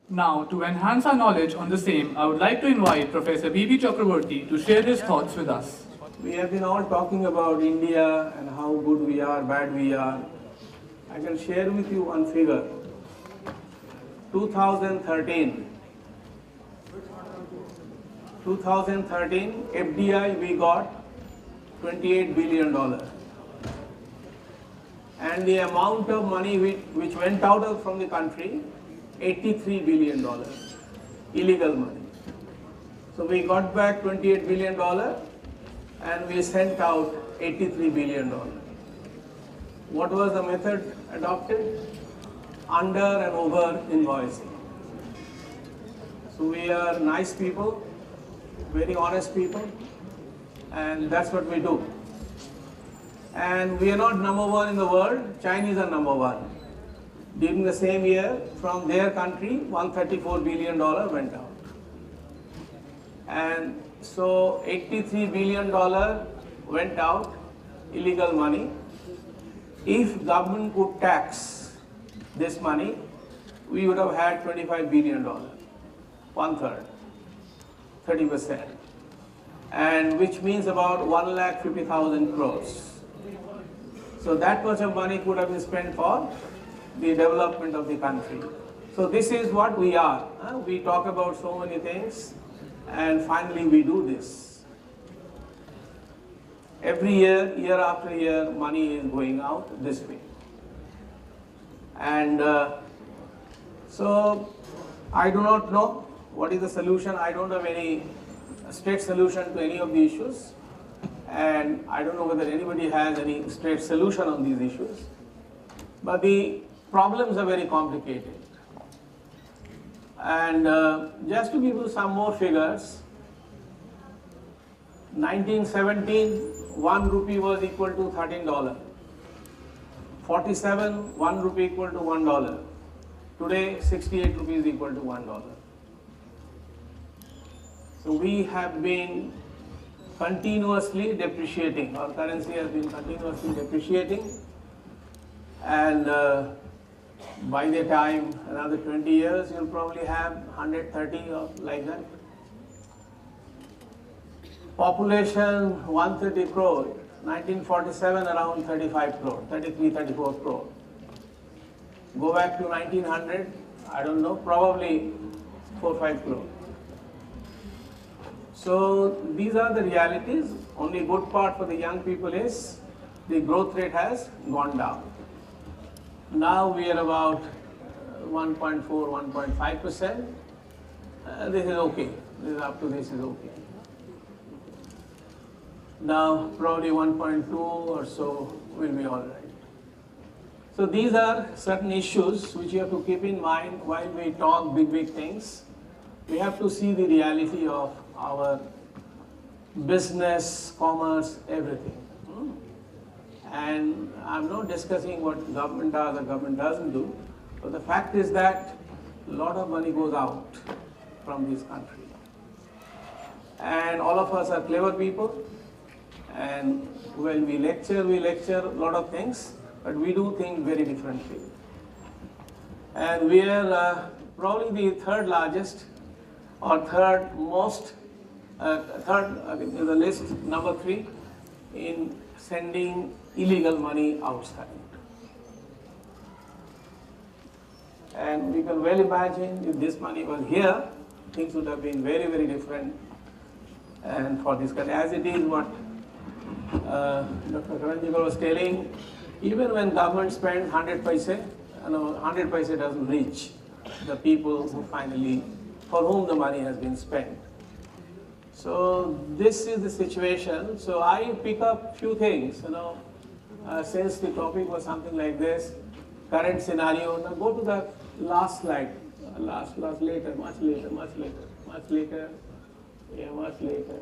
Now, to enhance our knowledge on the same, I would like to invite Professor B.B. Chakraborty to share his thoughts with us. We have been all talking about India and how good we are, bad we are. I can share with you one figure. 2013, FDI we got $28 billion. And the amount of money which went out from the country, $83 billion, illegal money. So we got back $28 billion and we sent out $83 billion. What was the method adopted? Under and over invoicing. So we are nice people, very honest people, and that's what we do. And we are not number one in the world, Chinese are number one. During the same year, from their country, $134 billion went out. And so $83 billion went out, illegal money. If government could tax this money, we would have had $25 billion, one third, 30%. And which means about 1,50,000 crores. So that much of money could have been spent for the development of the country. So this is what we are. We talk about so many things and finally we do this. Every year, year after year, money is going out this way. And so I do not know what is the solution. I don't have any straight solution to any of the issues. And I don't know whether anybody has any straight solution on these issues. But the problems are very complicated. And just to give you some more figures, 1917, 1 rupee was equal to $13. 47, 1 rupee equal to $1. Today, 68 rupees equal to $1. So we have been continuously depreciating. Our currency has been continuously depreciating. And by the time, another 20 years, you'll probably have 130 or like that. Population 130 crore, 1947 around 35 crore, 33, 34 crore. Go back to 1900, I don't know, probably 4, 5 crore. So these are the realities. Only good part for the young people is the growth rate has gone down. Now we are about 1.4, 1.5%. This is okay. This is up to this is okay. Now probably 1.2 or so will be all right. So these are certain issues which you have to keep in mind while we talk big things. We have to see the reality of our business, commerce, everything. And I'm not discussing what government does or government doesn't do, but the fact is that a lot of money goes out from this country. And all of us are clever people, and when we lecture a lot of things, but we do things very differently. And we are probably the third largest or third most, in the list, number 3 in sending illegal money outside. And we can well imagine if this money was here, things would have been very different. And for this country, as it is what Dr. Karanjikar was telling, even when government spends 100 paise, 100 paise doesn't reach the people who finally, for whom the money has been spent. So this is the situation. So I pick up few things, since the topic was something like this, current scenario. Now go to the last slide, last later, much later, yeah, much later,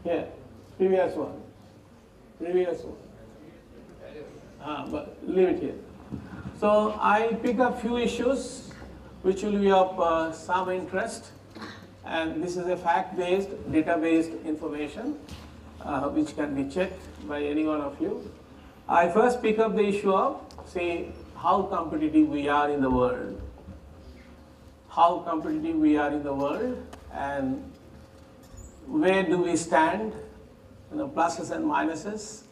yeah, previous one, but leave it here. So I pick up few issues which will be of some interest. And this is a fact-based, data-based information which can be checked by any one of you. I first pick up the issue of, say, how competitive we are in the world. How competitive we are in the world and where do we stand, pluses and minuses,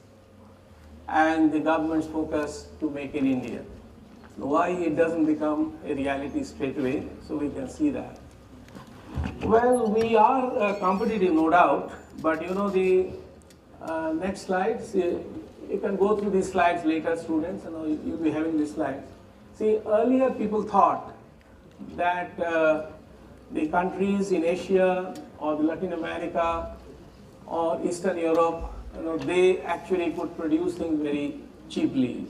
and the government's focus to make in India. Why it doesn't become a reality straight away, so we can see that. Well, we are competitive, no doubt, but the next slides, you can go through these slides later, students, you'll be having these slides. See, earlier people thought that the countries in Asia or Latin America or Eastern Europe, they actually could produce things very cheaply.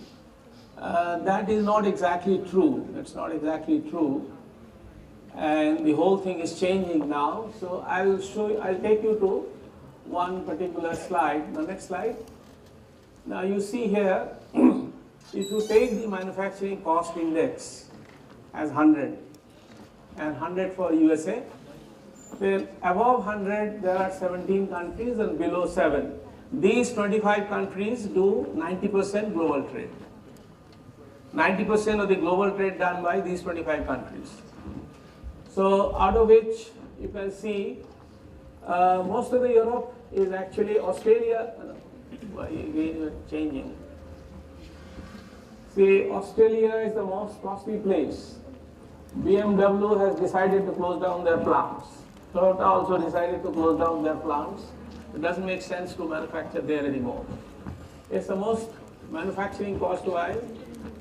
That is not exactly true. That's not exactly true. And the whole thing is changing now. So I'll take you to one particular slide. The next slide. Now you see here, if you take the manufacturing cost index as 100 and 100 for USA, then above 100 there are 17 countries and below 7. These 25 countries do 90% global trade. 90% of the global trade done by these 25 countries. So out of which you can see most of the Europe is actually Australia. Again, changing. See, Australia is the most costly place. BMW has decided to close down their plants. Toyota also decided to close down their plants. It doesn't make sense to manufacture there anymore. It's the most manufacturing cost-wise.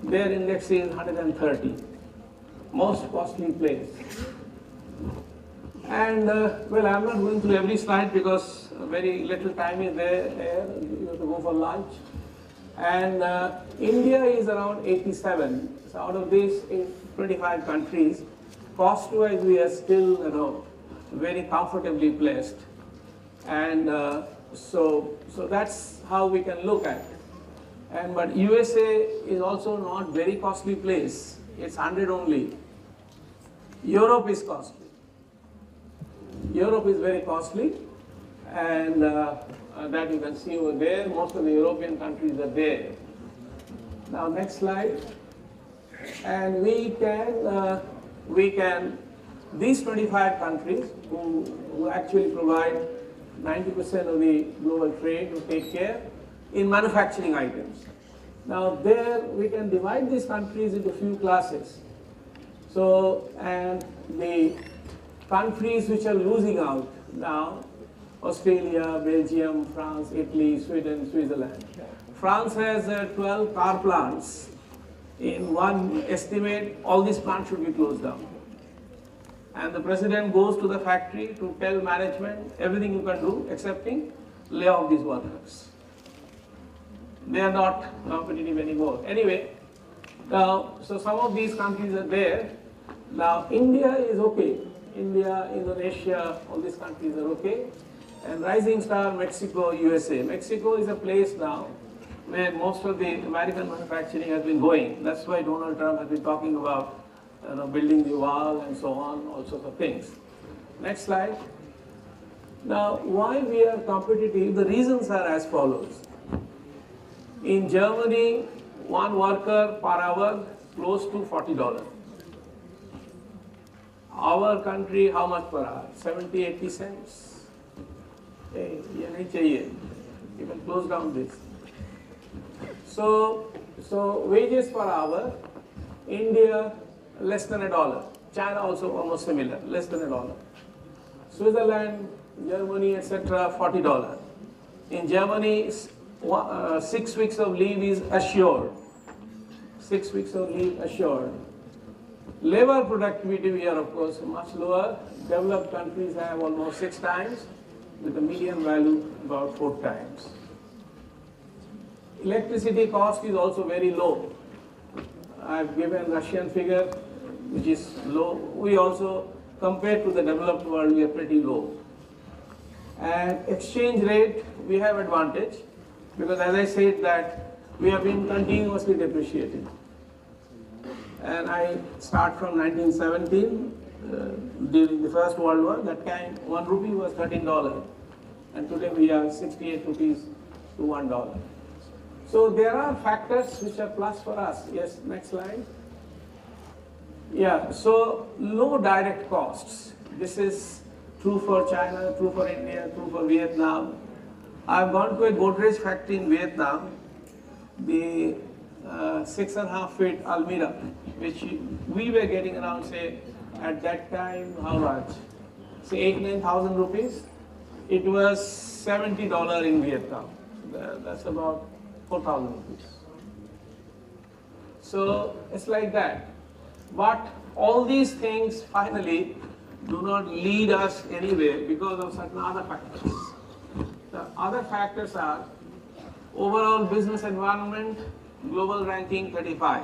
Their index is 130. Most costly place. And well, I'm not going through every slide because very little time is there. You have to go for lunch. And India is around 87. So out of these 25 countries, cost-wise we are still very comfortably placed. And so that's how we can look at it. But USA is also not very costly place. It's 100 only. Europe is costly. Europe is very costly, and that you can see over there. Most of the European countries are there. Now next slide. And we can these 25 countries who actually provide 90% of the global trade to take care in manufacturing items. Now there we can divide these countries into few classes. So, and the countries which are losing out now, Australia, Belgium, France, Italy, Sweden, Switzerland. France has 12 car plants. In one estimate, all these plants should be closed down. And the president goes to the factory to tell management everything you can do excepting lay off these workers. They are not competitive anymore. Anyway, now, so some of these countries are there. Now, India is okay. India, Indonesia, all these countries are okay. And rising star, Mexico, USA. Mexico is a place now where most of the American manufacturing has been going. That's why Donald Trump has been talking about building the wall and so on, all sorts of things. Next slide. Now, why we are competitive, the reasons are as follows. In Germany, one worker per hour close to $40. Our country, how much per hour? 70, 80 cents. Hey, ye nahi chahiye. You can close down this. So wages per hour, India less than $1. China also almost similar, less than $1. Switzerland, Germany, etc., $40. In Germany, 6 weeks of leave is assured. 6 weeks of leave assured. Labor productivity here, of course, much lower. Developed countries have almost 6 times, with the median value about 4 times. Electricity cost is also very low. I've given Russian figure, which is low. We also, compared to the developed world, we are pretty low. And exchange rate, we have advantage, because as I said that we have been continuously depreciating. And I start from 1917, during the First World War, that time 1 rupee was $13. And today we are 68 rupees to $1. So there are factors which are plus for us. Yes, next slide. Yeah, so low direct costs. This is true for China, true for India, true for Vietnam. I've gone to a Godrej factory in Vietnam, the 6.5 feet Almira, which we were getting around, say, at that time, how much? Say 8,000 to 9,000 rupees. It was $70 in Vietnam. That's about 4,000 rupees. So it's like that. But all these things finally do not lead us anywhere because of certain other factors. The other factors are overall business environment, global ranking 35,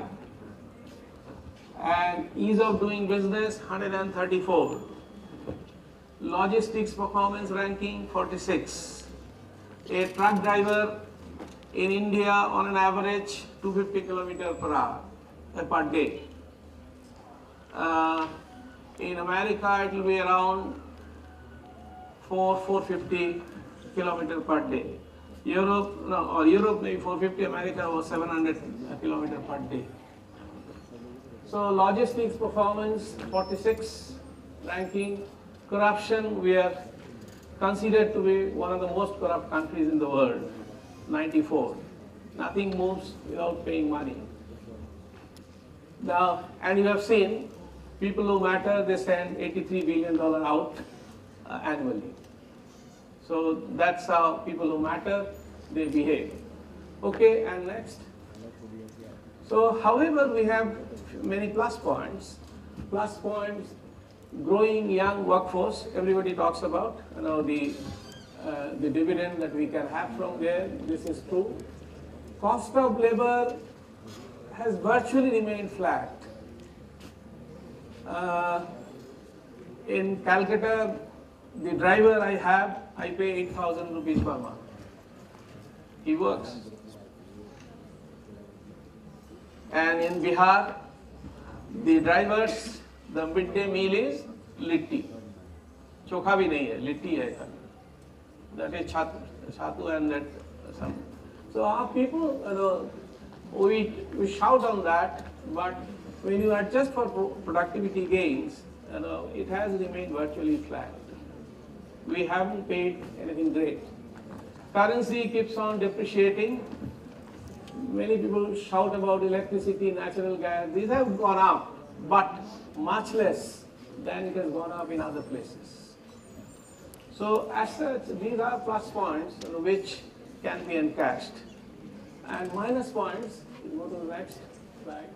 and ease of doing business 134, logistics performance ranking 46. A truck driver in India on an average 250 kilometers per hour per day. In America it will be around 450 kilometers per day. Europe maybe 450, America was 700 kilometers per day. So logistics performance 46 ranking. Corruption, we are considered to be one of the most corrupt countries in the world, 94. Nothing moves without paying money. Now, and you have seen, people who matter, they send $83 billion out annually. So that's how people who matter, they behave. Okay, and next. So however, we have many plus points. Plus points, growing young workforce, everybody talks about, the dividend that we can have from there, this is true. Cost of labor has virtually remained flat. In Calcutta, the driver I have, I pay 8,000 rupees per month. He works. And in Bihar, the drivers, the midday meal is litti. Chokha bhi nahi hai, litti hai. That is chatu and that some. So our people, we shout on that, but when you adjust for productivity gains, it has remained virtually flat. We haven't paid anything great. Currency keeps on depreciating. Many people shout about electricity, natural gas. These have gone up, but much less than it has gone up in other places. So as such, these are plus points which can be encashed. And minus points, you go to the next slide.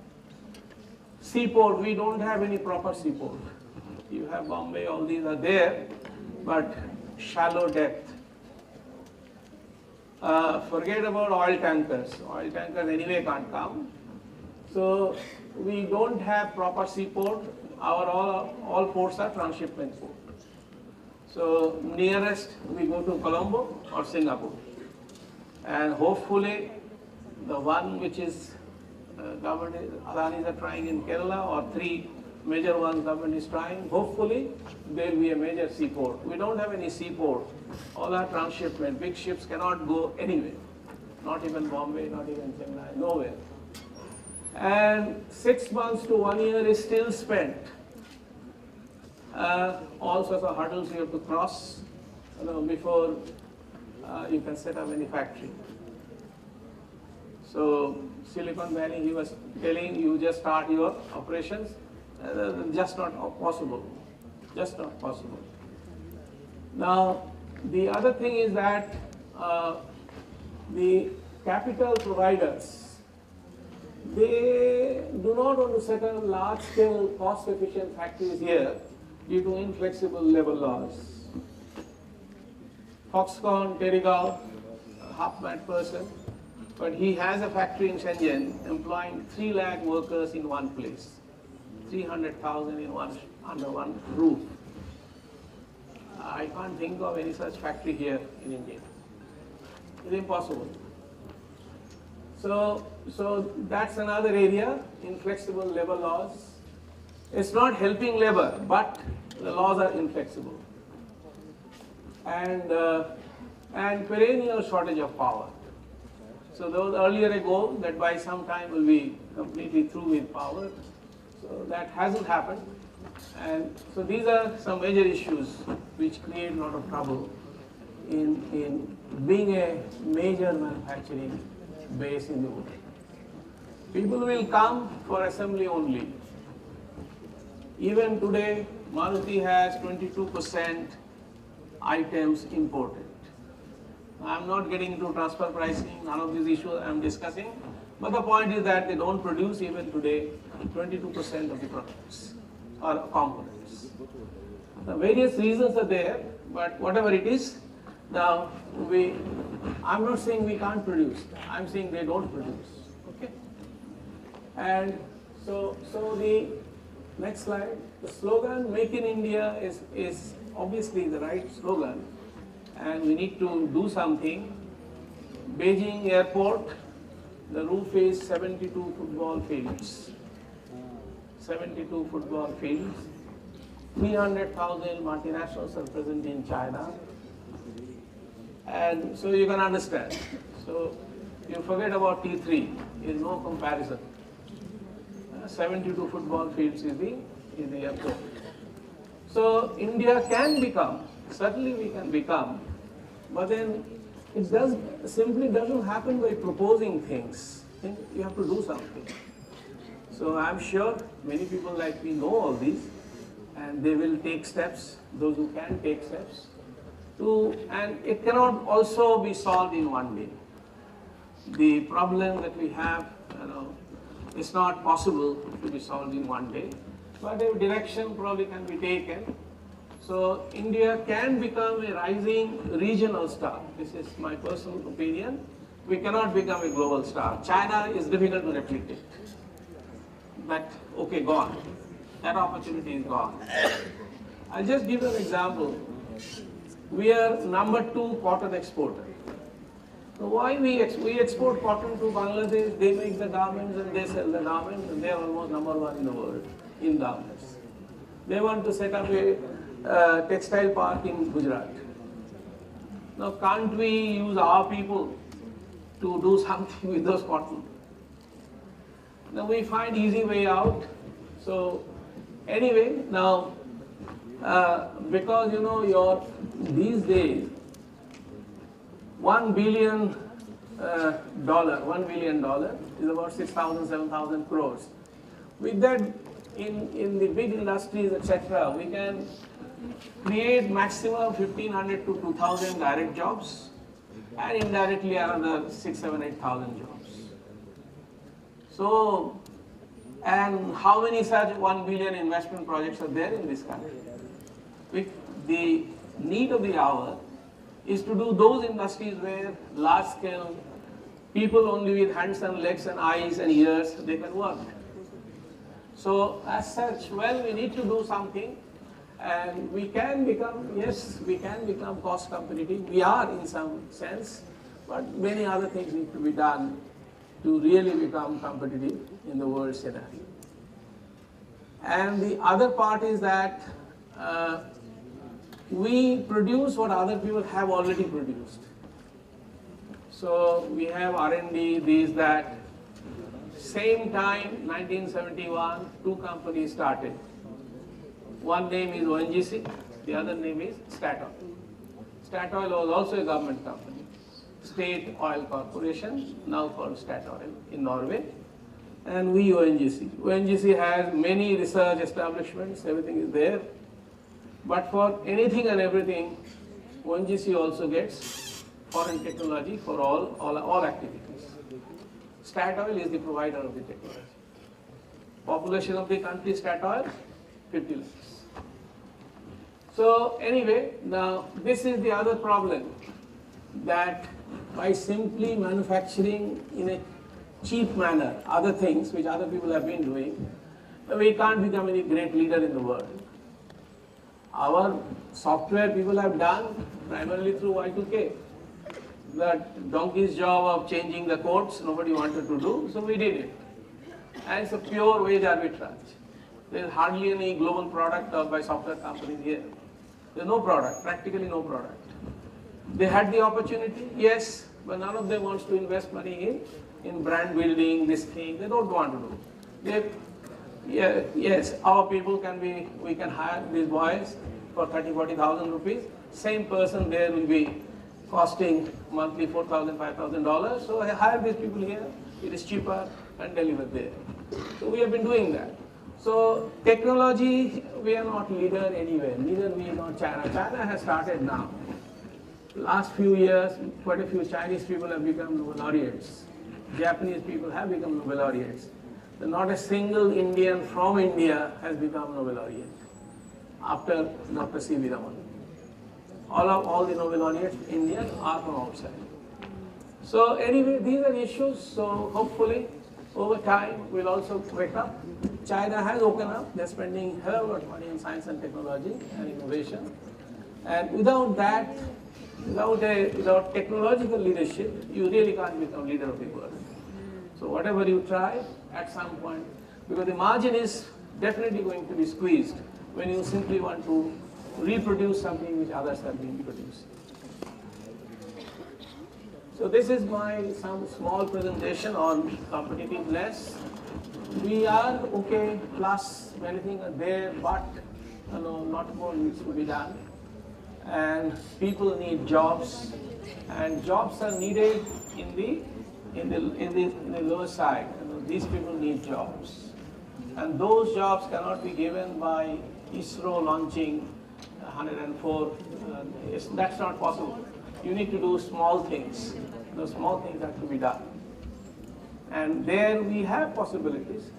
Seaport, we don't have any proper seaport. You have Bombay, all these are there, but shallow depth. Forget about oil tankers. Oil tankers anyway can't come. So we don't have proper seaport. Our all ports are transshipment port. So nearest we go to Colombo or Singapore. And hopefully the one which is government, Adanis are trying in Kerala, or three major ones government is trying, hopefully there will be a major seaport. We don't have any seaport. All our transshipment, big ships cannot go anywhere. Not even Bombay, not even Chennai, nowhere. And 6 months to 1 year is still spent. All sorts of hurdles you have to cross before you can set up any factory. So Silicon Valley, he was telling you just start your operations. Just not possible. Just not possible. Now, the other thing is that the capital providers, they do not want to set up large-scale, cost-efficient factories here due to inflexible labor laws. Foxconn, Terrigal, half-mad person, but he has a factory in Shenzhen employing 3 lakh workers in one place. 300,000 in under one roof. I can't think of any such factory here in India. It's impossible. So that's another area, inflexible labor laws. It's not helping labor, but the laws are inflexible. And perennial shortage of power. So there was earlier a goal that by some time we'll be completely through with power. So that hasn't happened. And so these are some major issues which create a lot of trouble in being a major manufacturing base in the world. People will come for assembly only. Even today, Maruti has 22% items imported. I'm not getting into transfer pricing, none of these issues I'm discussing, but the point is that they don't produce even today 22% of the products or components. The various reasons are there, but whatever it is, now I'm not saying we can't produce, I'm saying they don't produce, okay? And so the next slide, the slogan "Make in India" is obviously the right slogan, and we need to do something. Beijing airport, the roof is 72 football fields. 72 football fields. 300,000 multinationals are present in China. And so you can understand. So you forget about T3, is no comparison. 72 football fields is the airport. So India can become, certainly we can become, but then it simply doesn't happen by proposing things. You have to do something. So I'm sure many people like me know all these, and they will take steps, those who can take steps, and it cannot also be solved in one day. The problem that we have, it's not possible to be solved in one day, but a direction probably can be taken. So India can become a rising regional star. This is my personal opinion. We cannot become a global star. China is difficult to replicate. But okay, gone. That opportunity is gone. I'll just give you an example. We are number 2 cotton exporter. So why we export cotton to Bangladesh, they make the garments and they sell the garments, and they are almost number 1 in the world in garments. They want to set up a textile park in Gujarat. Now can't we use our people to do something with those cotton? Now we find easy way out. So anyway, now because these days $1 billion is about 6,000, 7,000 crores. With that, in the big industries, etc., we can create maximum 1,500 to 2,000 direct jobs, and indirectly another 6, 7, 8,000 jobs. So, and how many such 1 billion investment projects are there in this country? The need of the hour is to do those industries where large scale people only with hands and legs and eyes and ears, they can work. So as such, well, we need to do something, and we can become, yes, we can become cost competitive. We are in some sense, but many other things need to be done to really become competitive in the world scenario. And the other part is that we produce what other people have already produced. So we have R&D, this, that. Same time, 1971, 2 companies started. One name is ONGC, the other name is Statoil. Statoil was also a government company. State Oil Corporation, now called Statoil in Norway. And we ONGC. ONGC has many research establishments, everything is there. But for anything and everything, ONGC also gets foreign technology for all activities. Statoil is the provider of the technology. Population of the country, Statoil, 50 lakhs. So anyway, now this is the other problem, that by simply manufacturing in a cheap manner other things which other people have been doing, we can't become any great leader in the world. Our software people have done primarily through Y2K. That donkey's job of changing the codes, nobody wanted to do, so we did it. And it's a pure wage arbitrage. There's hardly any global product by software companies here. There's no product, practically no product. They had the opportunity, yes, but none of them wants to invest money in brand building, this thing. They don't want to do. Yes, our people we can hire these boys for 30,000-40,000 rupees. Same person there will be costing monthly $4,000, $5,000. So I hire these people here. It is cheaper and deliver there. So we have been doing that. So technology, we are not leader anywhere. Neither we nor China. China has started now. Last few years, quite a few Chinese people have become Nobel laureates. Japanese people have become Nobel laureates. Not a single Indian from India has become Nobel laureate after Dr. C.V. Raman. All the Nobel laureates Indian are from outside. So anyway, these are issues. So hopefully, over time, we'll also wake up. China has woken up. They're spending a hell of a lot of money in science and technology and innovation. And without that, without technological leadership, you really can't become leader of the world. So whatever you try, at some point, because the margin is definitely going to be squeezed when you simply want to reproduce something which others have been producing. So this is some small presentation on competitiveness. We are okay, plus many things are there, but lot more needs to be done. And people need jobs, and jobs are needed in the lower side. These people need jobs, and those jobs cannot be given by ISRO launching 104. That's not possible. You need to do small things. Those small things have to be done, and there we have possibilities,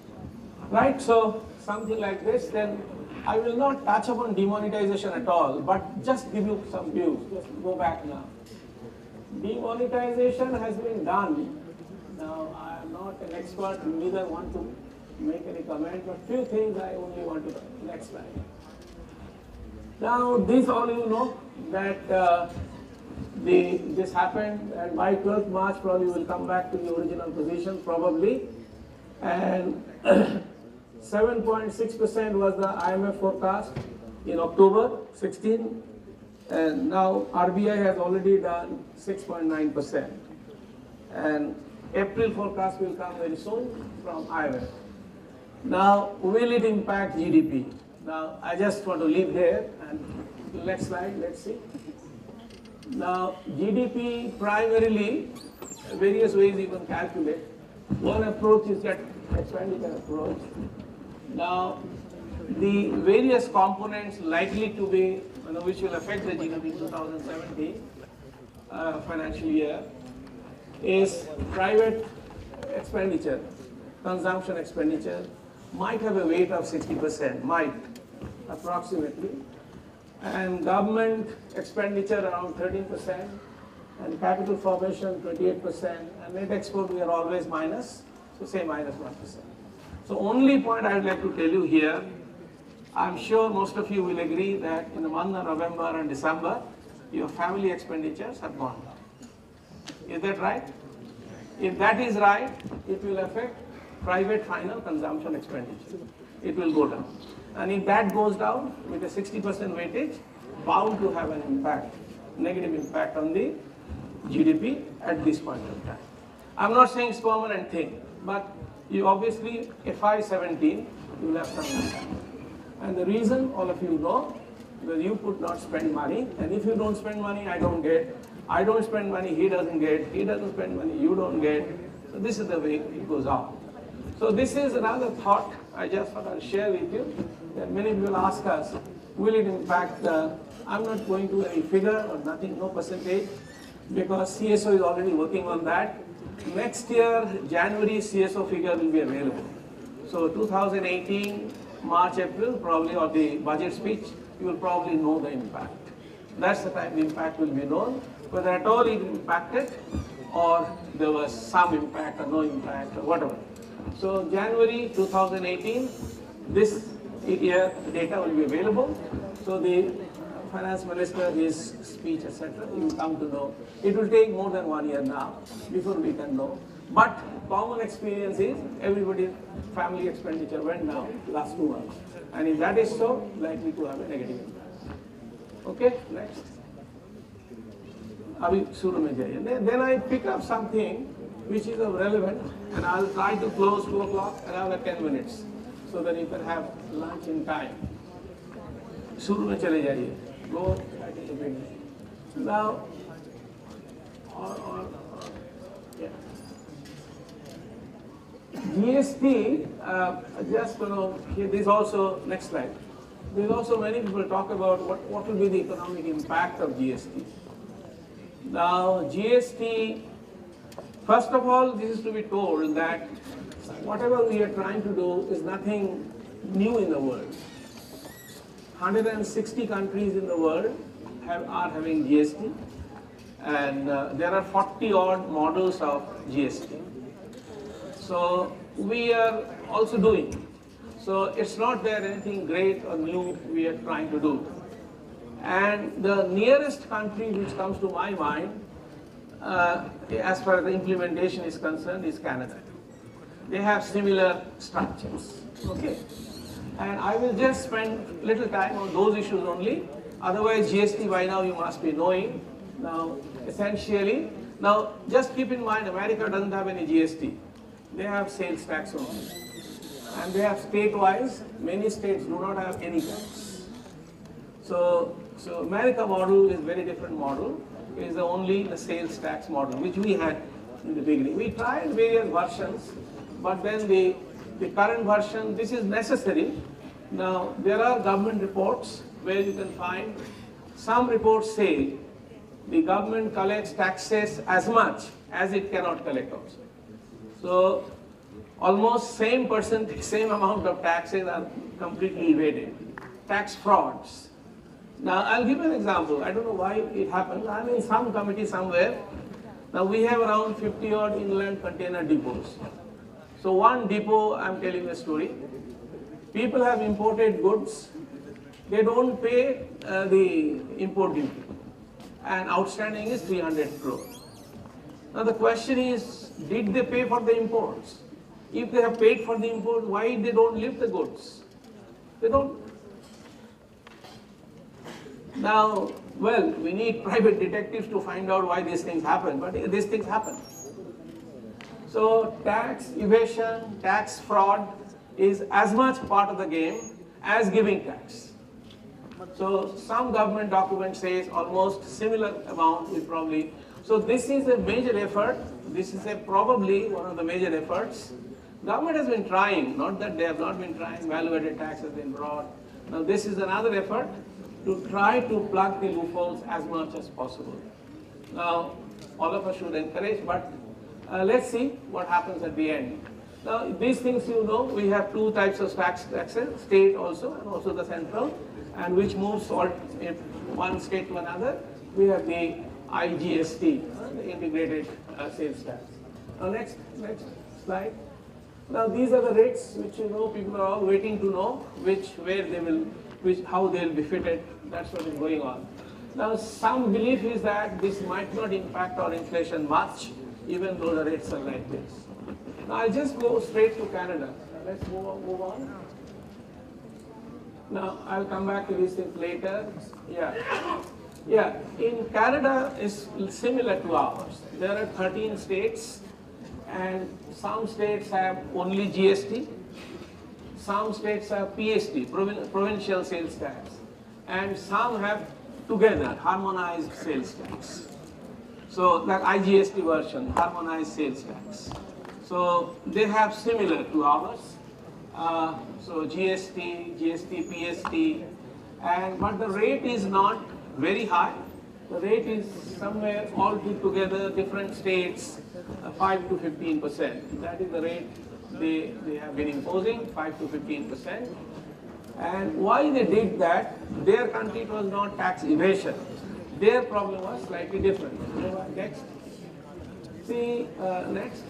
right? So something like this. Then I will not touch upon demonetization at all, but just give you some views. Just go back now. Demonetization has been done. Now, I am not an expert, neither want to make any comment, but few things I only want to, next slide. Now, this all you know, that this happened, and by 12th March probably will come back to the original position, probably. And 7.6% was the IMF forecast in October 16, and now RBI has already done 6.9%. And April forecast will come very soon from IMF. Now, will it impact GDP? Now, I just want to leave there, and next slide, let's see. Now, GDP primarily, various ways you can calculate. One approach is that expenditure approach. Now, the various components likely to be, which will affect the GDP in 2017 financial year, is private expenditure, consumption expenditure, might have a weight of 60%, might, approximately, and government expenditure around 13%, and capital formation 28%, and net export we are always minus, so say minus 1%. So only point I would like to tell you here, I'm sure most of you will agree that in the month of November and December, your family expenditures have gone down. Is that right? If that is right, it will affect private final consumption expenditure. It will go down. And if that goes down with a 60% weightage, bound to have an impact, negative impact on the GDP at this point in time. I'm not saying it's permanent thing, but you obviously, FY17, you will have some impact. And the reason, all of you know, because you could not spend money, and if you don't spend money, I don't get. I don't spend money, he doesn't get. He doesn't spend money, you don't get. So this is the way it goes on. So this is another thought I just thought I'll share with you. That many people ask us, will it impact I'm not going to any figure or nothing, no percentage, because CSO is already working on that. Next year, January, CSO figure will be available. So 2018, March, April, probably, or the budget speech, you will probably know the impact. That's the time the impact will be known, whether at all it impacted or there was some impact or no impact or whatever. So January 2018, this year data will be available. So the finance minister, his speech, etc., you will come to know. It will take more than 1 year now before we can know. But common experience is everybody's family expenditure went down last 2 months. And if that is so, likely to have a negative impact. Okay, next. अभी शुरू में जाइए. Then I pick up something which is of relevant, and I'll try to close 2 o'clock, another 10 minutes, so that you can have lunch in time. शुरू में चले जाइए. Go right in the beginning. Now, yeah. GST, just here, this also, next slide. There's also many people talk about what will be the economic impact of GST. Now, GST, first of all, this is to be told that whatever we are trying to do is nothing new in the world. 160 countries in the world are having GST, and there are 40 odd models of GST. So we are also doing. So it's not there anything great or new we are trying to do. And the nearest country which comes to my mind, as far as the implementation is concerned, is Canada. They have similar structures. Okay. And I will just spend little time on those issues only. Otherwise, GST by now you must be knowing. Now, essentially, now just keep in mind, America doesn't have any GST. They have sales tax only. And they have state-wise, many states do not have any tax. So America model is very different model. It is only the sales tax model, which we had in the beginning. We tried various versions, but then the current version, this is necessary. Now, there are government reports where you can find, some reports say the government collects taxes as much as it cannot collect also. So, almost same percentage, same amount of taxes are completely evaded. Tax frauds. Now, I'll give an example. I don't know why it happens. I'm in some committee somewhere. Now, we have around 50 odd inland container depots. So one depot, I'm telling a story. People have imported goods. They don't pay the import duty. And outstanding is 300 crore. Now the question is, did they pay for the imports? If they have paid for the import, why they don't lift the goods? They don't. Now, well, we need private detectives to find out why these things happen, but these things happen. So tax evasion, tax fraud is as much part of the game as giving tax. So some government document says almost similar amount will probably. So this is a major effort. This is probably one of the major efforts. Government has been trying, not that they have not been trying, value-added tax has been brought. Now this is another effort to try to plug the loopholes as much as possible. Now, all of us should encourage, but let's see what happens at the end. Now, these things you know, we have two types of taxes, state also, and also the central, and which moves all in one state to another. We have the IGST, the integrated sales tax. Now, next slide. Now, these are the rates which you know people are all waiting to know how they will be fitted. That's what is going on. Now, some belief is that this might not impact our inflation much, even though the rates are like this. Now, I'll just go straight to Canada. Let's move on. Now, I'll come back to these things later. Yeah. In Canada is similar to ours. There are 13 states, and some states have only GST. Some states have PST, provincial sales tax, and some have together harmonized sales tax. So like IGST version, harmonized sales tax. So they have similar to ours. So GST, PST, but the rate is not very high. The rate is somewhere all together, different states, 5 to 15%. That is the rate they have been imposing, 5 to 15%. And why they did that, their country was not tax evasion. Their problem was slightly different. Next. See, next.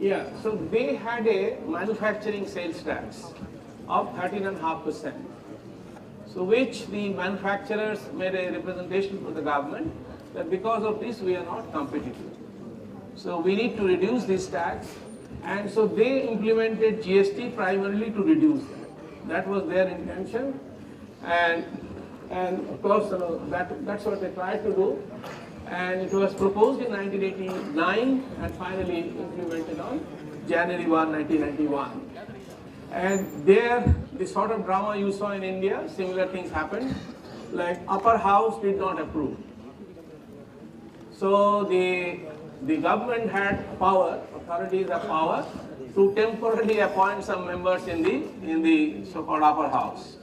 Yeah, so they had a manufacturing sales tax of 13.5%. So which the manufacturers made a representation to the government that because of this we are not competitive. So we need to reduce this tax, and so they implemented GST primarily to reduce that. That was their intention, and And of course, that's what they tried to do. And it was proposed in 1989 and finally implemented on January 1, 1991. And there, the sort of drama you saw in India, similar things happened. Like upper house did not approve. So the government had power, authorities have power to temporarily appoint some members in the so-called upper house.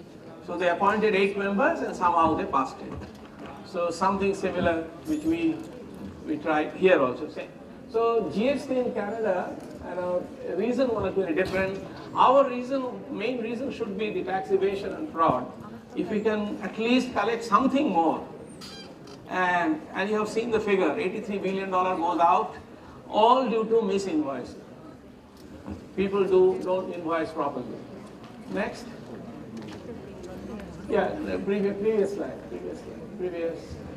So they appointed 8 members and somehow they passed it. So something similar which we tried here also. So GST in Canada, reason was very different. Our main reason should be the tax evasion and fraud. If we can at least collect something more, and you have seen the figure, $83 billion goes out, all due to misinvoicing. People don't invoice properly. Next. Yeah, the previous slide.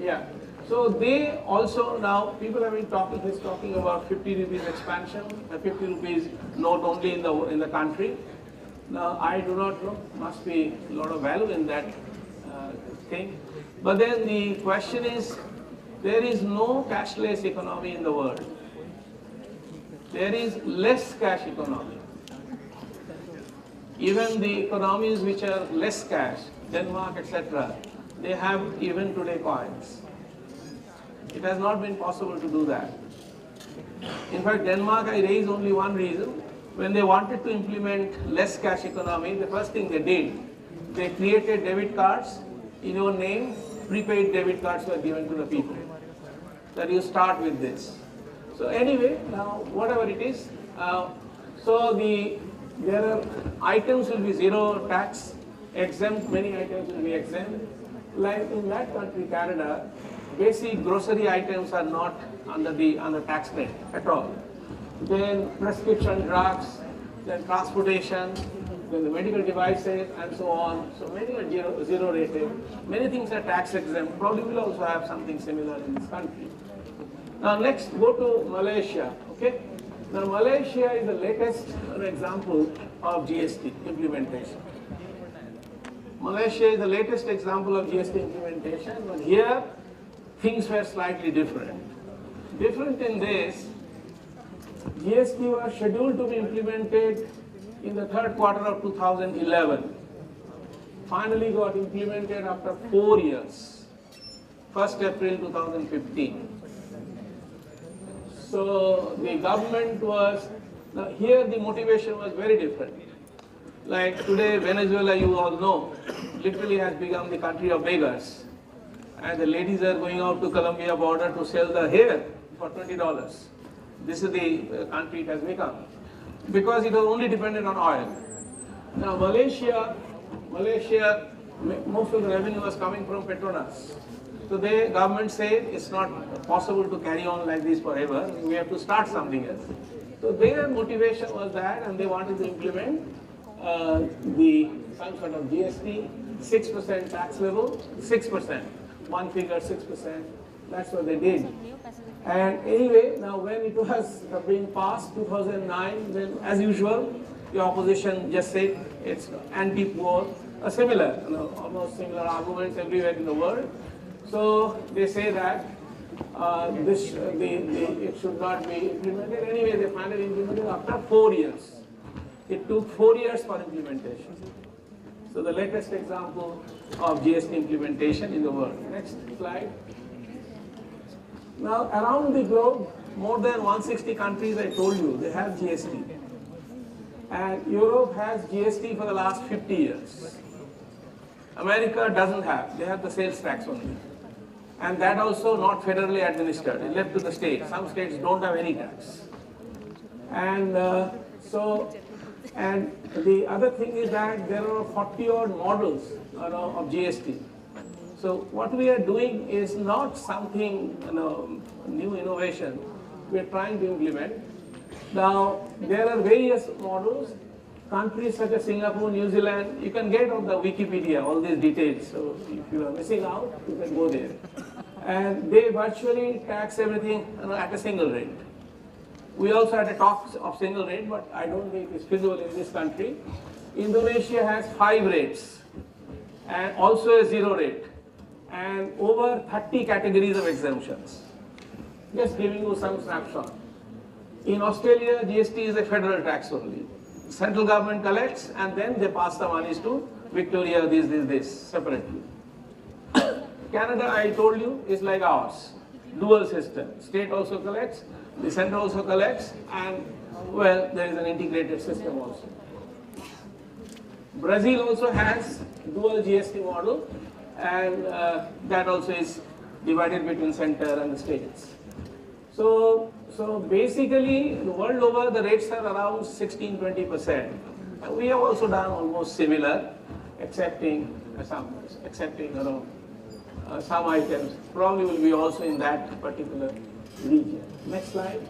Yeah. So they also now, people have been talking about 50 rupees expansion, the 50 rupees note only in the country. Now I do not know, must be a lot of value in that thing. But then the question is, there is no cashless economy in the world. There is less cash economy. Even the economies which are less cash, Denmark, etc., they have even today coins. It has not been possible to do that. In fact, Denmark, I raise only one reason. When they wanted to implement less cash economy, the first thing they did, they created debit cards in your name, prepaid debit cards were given to the people. That you start with this. So anyway, now whatever it is, there are items will be zero tax, exempt, many items will be exempt. Like in that country, Canada, basic grocery items are not under tax net at all. Then prescription drugs, then transportation, then the medical devices and so on. So many are zero rated. Many things are tax exempt. Probably will also have something similar in this country. Now next, go to Malaysia. Okay. Now Malaysia is the latest example of GST implementation. Malaysia is the latest example of GST implementation, but here things were slightly different. Different in this, GST was scheduled to be implemented in the third quarter of 2011. Finally got implemented after 4 years, 1st April 2015. So the government was, now here the motivation was very different. Like today, Venezuela, you all know, literally has become the country of beggars. And the ladies are going out to Colombia border to sell the hair for $20. This is the country it has become. Because it was only dependent on oil. Now Malaysia, most of the revenue was coming from Petronas. So the government said it's not possible to carry on like this forever. We have to start something else. So their motivation was that, and they wanted to implement some sort of GST, 6% tax level, 6%, one figure 6%. That's what they did. And anyway, now when it was being passed, 2009, then as usual, the opposition just said it's anti-poor, similar, almost similar arguments everywhere in the world. So they say that it should not be implemented. Anyway, they finally implemented after 4 years. It took 4 years for implementation. So the latest example of GST implementation in the world. Next slide. Now around the globe, more than 160 countries, I told you, they have GST. And Europe has GST for the last 50 years. America doesn't have, they have the sales tax only. And that also not federally administered, it's left to the states. Some states don't have any tax. And and the other thing is that there are 40 odd models of GST. So what we are doing is not something, new innovation we are trying to implement. Now, there are various models. Countries such as Singapore, New Zealand, you can get on the Wikipedia all these details. So if you are missing out, you can go there. And they virtually tax everything at a single rate. We also had a talk of single rate, but I don't think it's feasible in this country. Indonesia has 5 rates and also a 0 rate. and over 30 categories of exemptions. Just giving you some snapshot. In Australia, GST is a federal tax only. Central government collects and then they pass the monies to Victoria, this, separately. Canada, I told you, is like ours. Dual system. State also collects, the center also collects, and well, there is an integrated system also. Brazil also has dual GST model, and that also is divided between center and the states. So basically, the world over, the rates are around 16-20%. We have also done almost similar, excepting around some items. Probably will be also in that particular region. Next slide.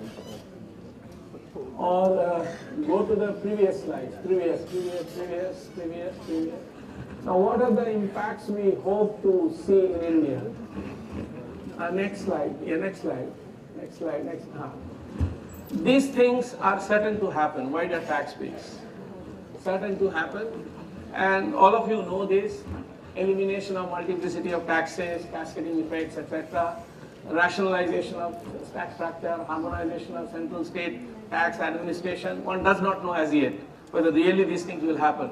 Or go to the previous slides. Previous. Now, what are the impacts we hope to see in India? Next slide. Yeah, next slide. These things are certain to happen. Wider tax base. Certain to happen. And all of you know this. Elimination of multiplicity of taxes, cascading effects, etc. Rationalization of tax structure, harmonization of central state tax administration. One does not know as yet whether really these things will happen.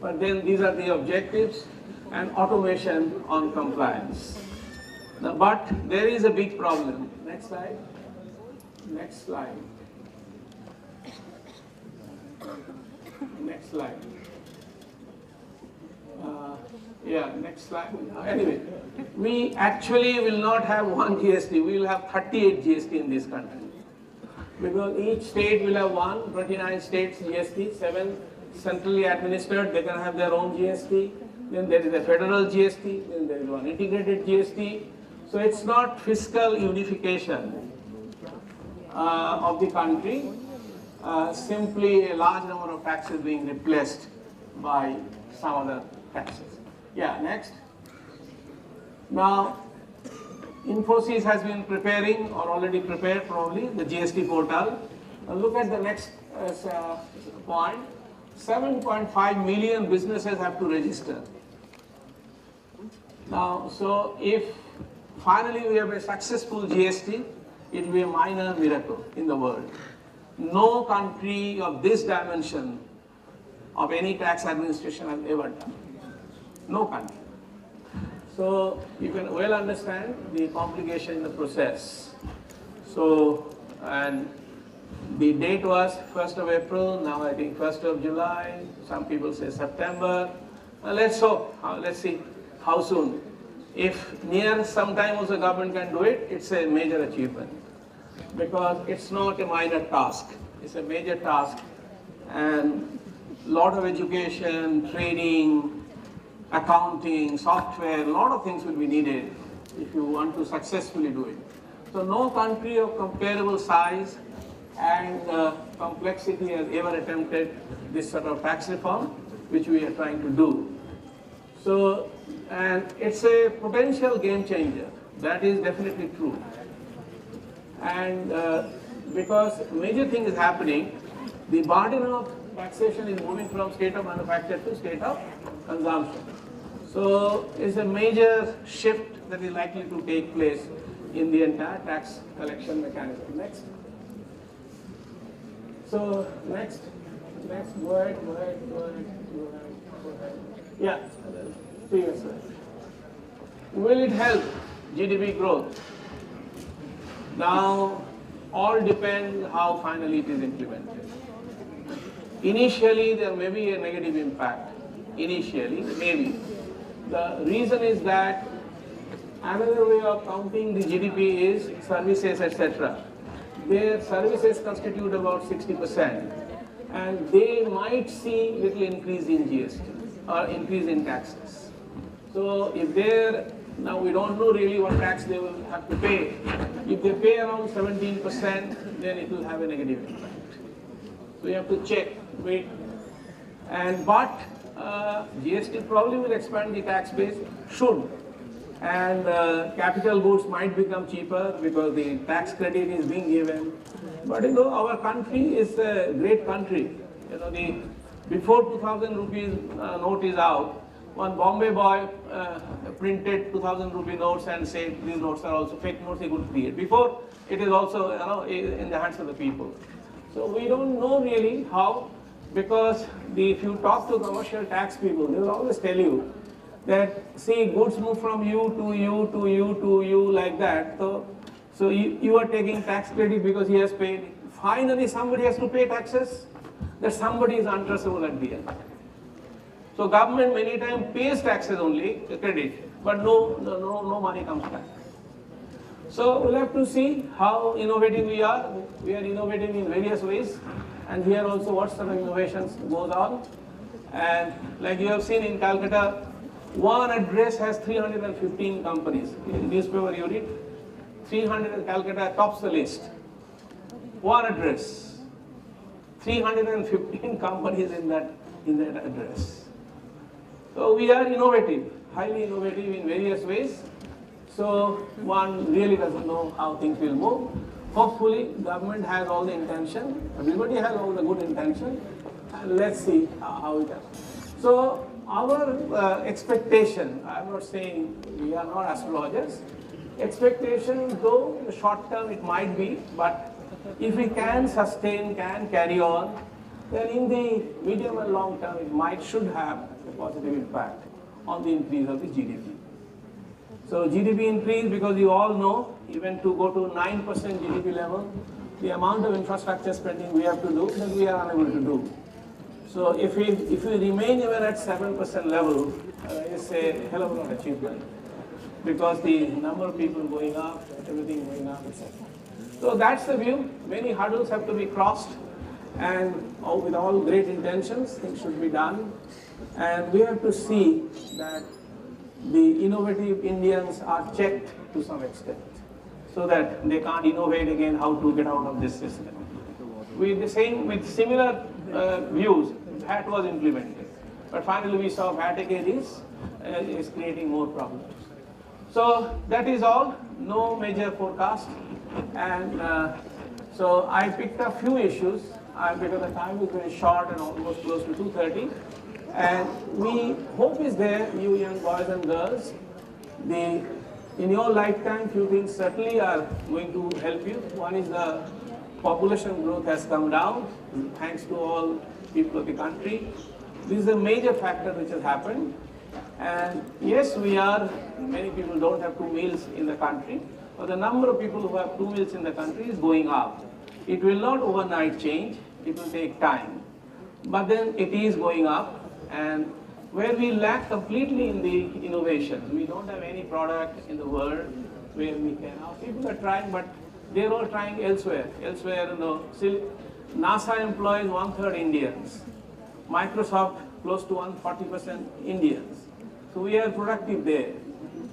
But then these are the objectives, and automation on compliance. Now, but there is a big problem. Next slide. Next slide. Next slide. Yeah, next slide. Anyway, we actually will not have one GST. We will have 38 GST in this country. Because each state will have one, 29 states GST, 7 centrally administered, they can have their own GST. Then there is a federal GST, then there is one integrated GST. So it's not fiscal unification of the country, simply a large number of taxes being replaced by some other taxes. Yeah, next. Now, Infosys has been preparing or already prepared probably the GST portal. Now look at the next point. 7.5 million businesses have to register. Now, so if finally we have a successful GST, it will be a minor miracle in the world. No country of this dimension of any tax administration has ever done. No country. So you can well understand the complication in the process. So, and the date was 1st of April, now I think 1st of July, some people say September. Let's hope, let's see how soon. If near some time also government can do it, it's a major achievement. Because it's not a minor task, it's a major task. And lot of education, training, accounting, software, a lot of things will be needed if you want to successfully do it. So no country of comparable size and complexity has ever attempted this sort of tax reform, which we are trying to do. So, and it's a potential game changer. That is definitely true. And because major thing is happening, the burden of taxation is moving from state of manufacture to state of consumption. So it's a major shift that is likely to take place in the entire tax collection mechanism. Next. So next, go ahead. Yeah, previous slide. Will it help GDP growth? Now, all depends how finally it is implemented. Initially, there may be a negative impact. Initially, maybe. The reason is that another way of counting the GDP is services, etc. Their services constitute about 60%, and they might see little increase in GST or increase in taxes. So if they're, now we don't know really what tax they will have to pay. If they pay around 17%, then it will have a negative impact. So you have to check, wait. And but GST probably will expand the tax base, should. And capital goods might become cheaper because the tax credit is being given. But you know, our country is a great country. You know, the before 2000 rupees note is out, one Bombay boy printed 2,000 rupee notes and said these notes are also fake notes he could create. Before it is also in the hands of the people. So we don't know really how, because if you talk to commercial tax people, they will always tell you that, see, goods move from you to you to you to you like that. So you are taking tax credit because he has paid. Finally, somebody has to pay taxes. That somebody is untraceable at the end. So government many times pays taxes only, credit, but no money comes back. So we'll have to see how innovative we are. We are innovative in various ways, and here also what sort of innovations goes on. And like you have seen in Calcutta, one address has 315 companies. In newspaper you read, 300 in Calcutta tops the list. One address, 315 companies in that address. So we are innovative, highly innovative in various ways. So one really doesn't know how things will move. Hopefully government has all the intention, everybody has all the good intention, and let's see how it happens. So our expectation, I'm not saying we are not astrologers, expectation though in the short term it might be, but if we can sustain, can carry on, then in the medium and long term it should have a positive impact on the increase of the GDP. So GDP increase, because you all know, even to go to 9% GDP level, the amount of infrastructure spending we have to do, that we are unable to do. So if we remain even at 7% level, it's a hell of a lot of achievement, because the number of people going up, everything going up, etc. So that's the view. Many hurdles have to be crossed, and with all great intentions, things should be done. And we have to see that the innovative Indians are checked to some extent, so that they can't innovate again how to get out of this system. With similar views, VAT was implemented, but finally we saw VAT again is creating more problems. So that is all, no major forecast, and so I picked up few issues because the time is very short and almost close to 2:30. And we hope is there, you young boys and girls, in your lifetime few things certainly are going to help you. One is the population growth has come down, thanks to all people of the country. This is a major factor which has happened. And yes, many people don't have 2 meals in the country, but the number of people who have 2 meals in the country is going up. It will not overnight change, it will take time. But then it is going up. And where we lack completely in the innovations, we don't have any product in the world where we can. Now people are trying, but they're all trying elsewhere. NASA employs 1/3 Indians. Microsoft close to 40% Indians. So we are productive there.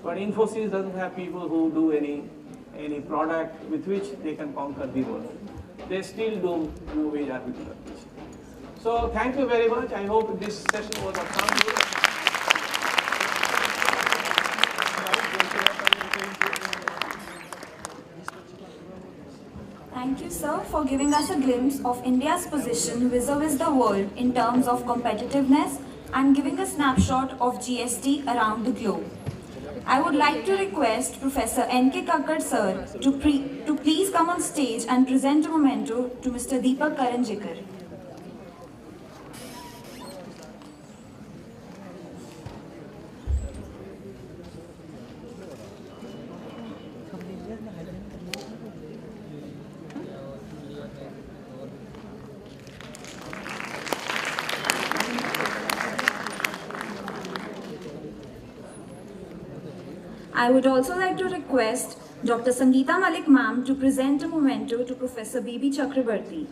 But Infosys doesn't have people who do any product with which they can conquer the world. They still do wage arbitrage. So thank you very much. I hope this session was of some use. Thank you, sir, for giving us a glimpse of India's position vis-a-vis the world in terms of competitiveness and giving a snapshot of GST around the globe. I would like to request Professor N.K. Kakkad, sir, to please come on stage and present a memento to Mr. Deepak Karanjikar. I would also like to request Dr. Sangeeta Malik ma'am to present a memento to Professor B.B. Chakrabarty.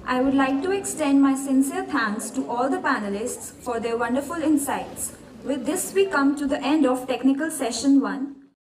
I would like to extend my sincere thanks to all the panelists for their wonderful insights. With this, we come to the end of Technical Session 1.